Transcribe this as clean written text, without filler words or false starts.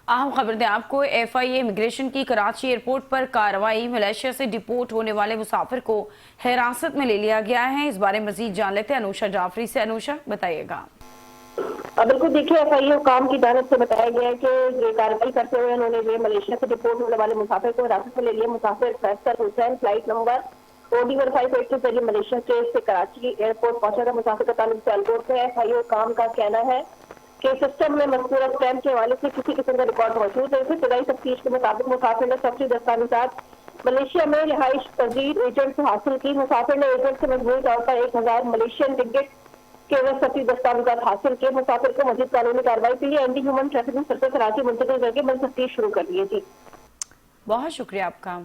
अहम खबर दें आपको, FIA इमिग्रेशन की कराची एयरपोर्ट पर कार्रवाई। मलेशिया से डिपोर्ट होने वाले मुसाफिर को हिरासत में ले लिया गया है। इस बारे मजीद जान लेते हैं अनुषा जाफरी से। अनुषा, बताइएगा। बिल्कुल, देखिए FIA हुकाम की जानिब से बताया गया है कि ये कार्रवाई करते हुए उन्होंने ये मलेशिया से डिपोर्ट होने वाले मुसाफिर को हिरासत में ले लिया। मुसाफिर Faisal Hussain flight number OD1588 के जरिए मलेशिया से कराची एयरपोर्ट पहुंचा था। मुसाफिर का ताल्लुक सियालकोट से है। FIA हुकाम का कहना है कि सिस्टम में मज़कूरा स्टैम्प के हवाले से किसी किस्म का रिकॉर्ड मौजूद है। इसे इब्तदाई तफ्तीश के मुताबिक मुसाफिर ने सफरी दस्तावेजात मलेशिया में रिहाइश पजीर एजेंट से हासिल की। मुसाफिर ने एजेंट से मजबूरी तौर पर 1000 मलेशियन टिकट के वह सफरी दस्तावेजात हासिल किए। मुसाफिर को मजीद कानूनी कार्रवाई के लिए anti human trafficking circle Karachi मुंतकिल करके बल तफ्तीश शुरू कर दी थी। बहुत शुक्रिया आपका।